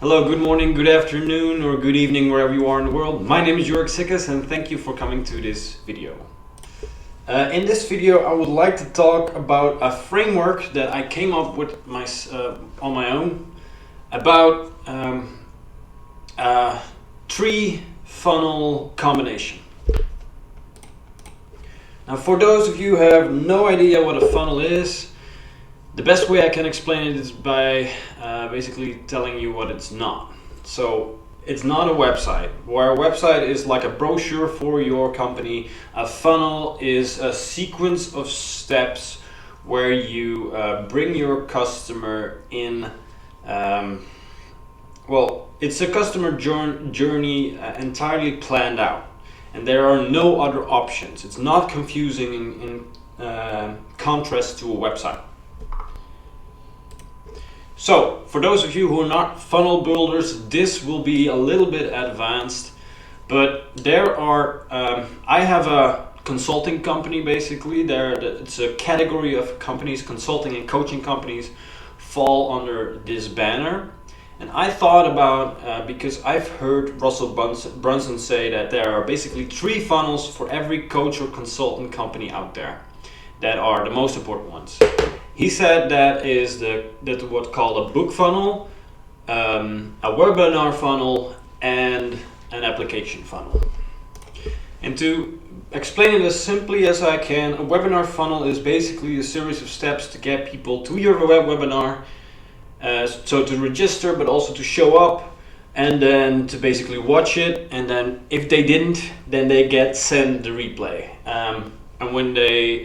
Hello, good morning, good afternoon, or good evening, wherever you are in the world. My name is Jörg Sikkes and thank you for coming to this video. In this video, I would like to talk about a framework that I came up with on my own about a tree funnel combination. Now, for those of you who have no idea what a funnel is, the best way I can explain it is by basically telling you what it's not. So it's not a website. Where a website is like a brochure for your company, a funnel is a sequence of steps where you bring your customer in. It's a customer journey entirely planned out, and there are no other options. It's not confusing in contrast to a website. So, for those of you who are not funnel builders, this will be a little bit advanced, but there are, I have a consulting company basically. It's a category of companies, consulting and coaching companies fall under this banner. And I thought about, because I've heard Russell Brunson say that there are basically 3 funnels for every coach or consultant company out there that are the most important ones. He said that is what's called a book funnel, a webinar funnel, and an application funnel. And to explain it as simply as I can, a webinar funnel is basically a series of steps to get people to your webinar, so to register, but also to show up, and then to basically watch it. And then if they didn't, then they get sent the replay. And when they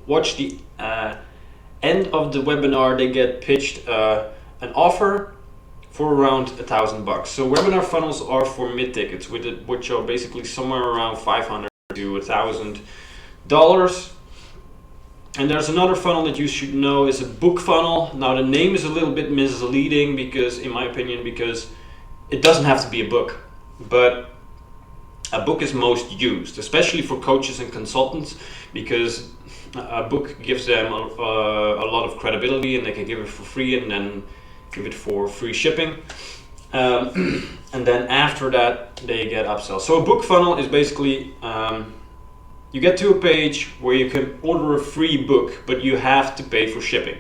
watch the end of the webinar, they get pitched an offer for around $1,000. So webinar funnels are for mid-tickets, which are basically somewhere around $500 to $1,000. And there's another funnel that you should know is a book funnel. Now the name is a little bit misleading because, in my opinion, because it doesn't have to be a book, but a book is most used, especially for coaches and consultants, because a book gives them a lot of credibility, and they can give it for free and then give it for free shipping. And then after that, they get upsell. So a book funnel is basically, you get to a page where you can order a free book, but you have to pay for shipping.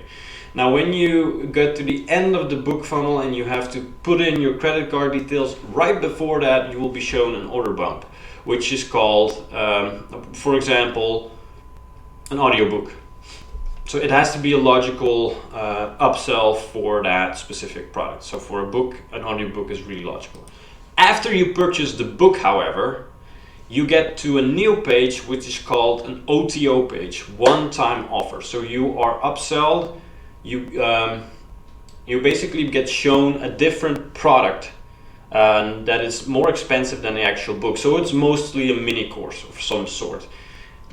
Now, when you get to the end of the book funnel and you have to put in your credit card details, right before that, you will be shown an order bump, which is called, for example, an audiobook. So it has to be a logical upsell for that specific product. So for a book, an audiobook is really logical. After you purchase the book, however, you get to a new page which is called an OTO page, one-time offer. So you are upselled, you basically get shown a different product that is more expensive than the actual book. So it's mostly a mini course of some sort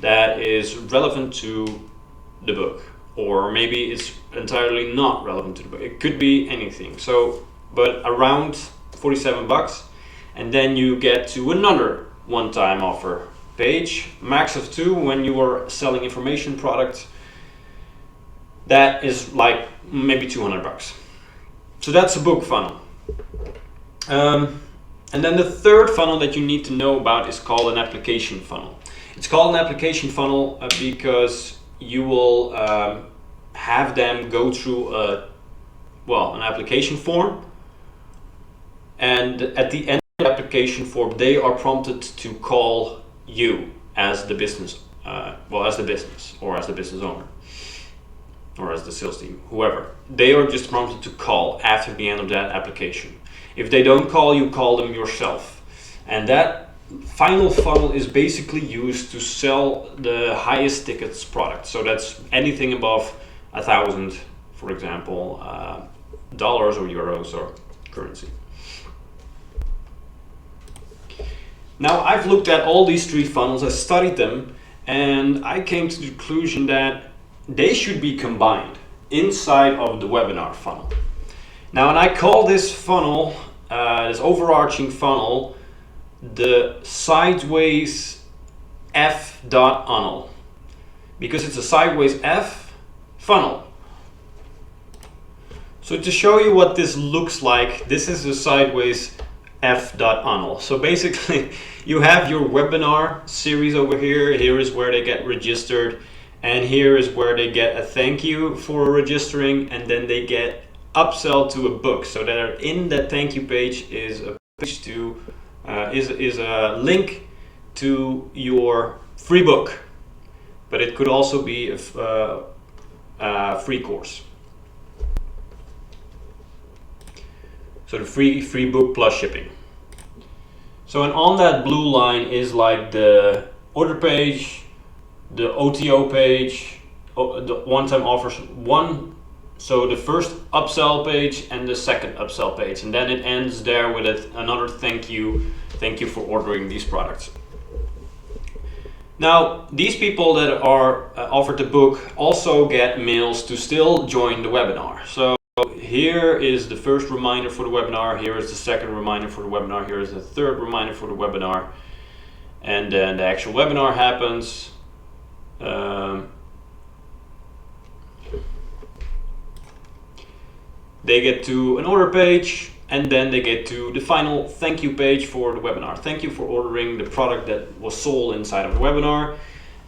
that is relevant to the book, or maybe it's entirely not relevant to the book. It could be anything. So, but around $47, and then you get to another one-time offer page, max of 2 when you are selling information products. That is like maybe $200. So that's a book funnel. And then the third funnel that you need to know about is called an application funnel. It's called an application funnel because you will have them go through an application form, and at the end of the application form, they are prompted to call you as the business, or as the business owner, or as the sales team, whoever. They are just prompted to call after the end of that application. If they don't call, you call them yourself. And that final funnel is basically used to sell the highest tickets product. So that's anything above 1,000, for example, dollars or euros or currency. Now, I've looked at all these 3 funnels, I studied them, and I came to the conclusion that they should be combined inside of the webinar funnel. Now, and I call this funnel, this overarching funnel, the Sideway F-unnel, because it's a Sideway F funnel. So to show you what this looks like, this is a Sideways F-unnel. So basically you have your webinar series over here. Here is where they get registered, and here is where they get a thank you for registering, and then they get upsell to a book. So that in that thank you page is a page to is a link to your free book, but it could also be a free course. So the free book plus shipping. So and on that blue line is like the order page, the OTO page, the one-time offers so the first upsell page and the second upsell page, and then it ends there with another thank you for ordering these products. Now these people that are offered the book also get mails to still join the webinar. So here is the first reminder for the webinar, here is the second reminder for the webinar, here is the third reminder for the webinar, and then the actual webinar happens. They get to an order page, and then they get to the final thank you page for the webinar. Thank you for ordering the product that was sold inside of the webinar.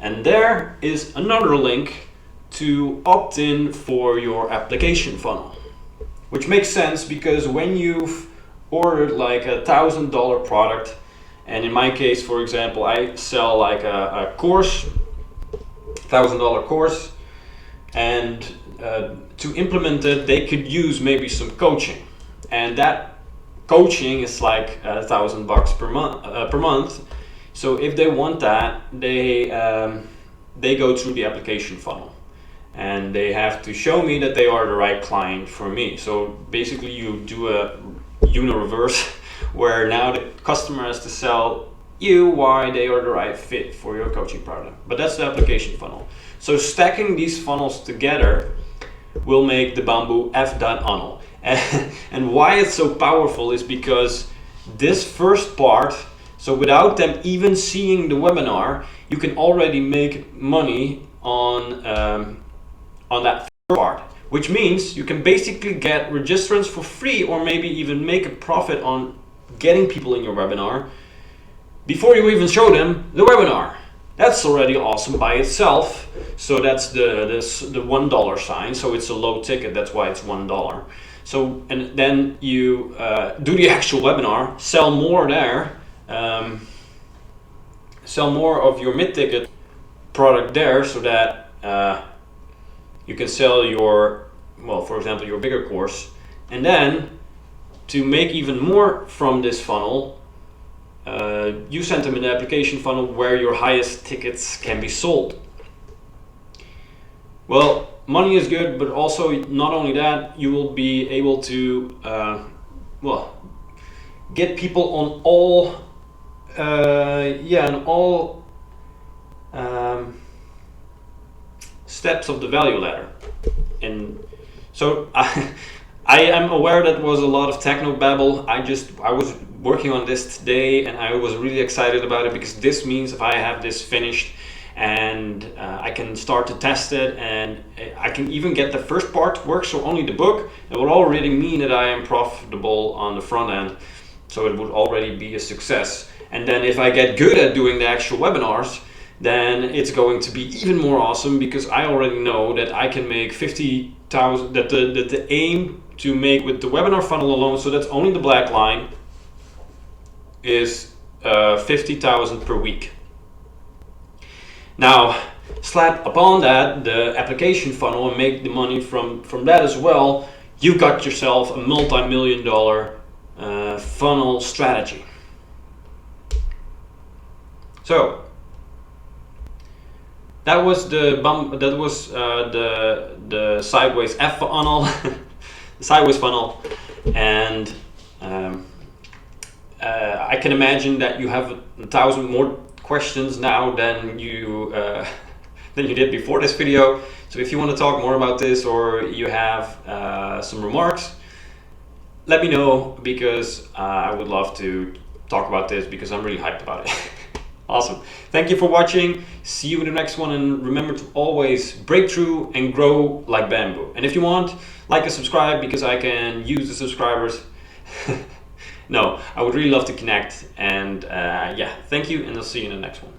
And there is another link to opt in for your application funnel, which makes sense because when you've ordered like $1,000 product, and in my case, for example, I sell like a course, $1,000 course, and to implement it, they could use maybe some coaching, and that coaching is like $1,000 per month. So if they want that, they go through the application funnel, and they have to show me that they are the right client for me. So basically, you do a reverse, where now the customer has to sell you why they are the right fit for your coaching product. But that's the application funnel. So stacking these funnels together will make the Bamboo F-unnel. And why it's so powerful is because this first part, so without them even seeing the webinar, you can already make money on that first part, which means you can basically get registrants for free, or maybe even make a profit on getting people in your webinar before you even show them the webinar. That's already awesome by itself. So that's the $1 sign. So it's a low ticket. That's why it's $1. So and then you do the actual webinar, sell more there, sell more of your mid-ticket product there, so that you can sell your, well, for example, your bigger course, and then to make even more from this funnel, you send them an application funnel where your highest tickets can be sold. Well, money is good, but also not only that, you will be able to get people on all steps of the value ladder. And so I am aware that was a lot of techno babble. I was working on this today, and I was really excited about it, because this means if I have this finished and I can start to test it, and I can even get the first part to work, so only the book, it will already mean that I am profitable on the front end. So it would already be a success. And then if I get good at doing the actual webinars, then it's going to be even more awesome, because I already know that I can make 50,000, that the aim to make with the webinar funnel alone, so that's only the black line, is 50,000 per week. Now, slap upon that the application funnel and make the money from that as well. You've got yourself a multi-million-dollar funnel strategy. So that was the Sideways F-unnel, the Sideways funnel, and I can imagine that you have 1,000 more questions now than you did before this video. So if you want to talk more about this, or you have some remarks, let me know, because I would love to talk about this, because I'm really hyped about it. Awesome. Thank you for watching. See you in the next one, and remember to always break through and grow like bamboo. And if you want, like and subscribe, because I can use the subscribers. No, I would really love to connect. And yeah, thank you, and I'll see you in the next one.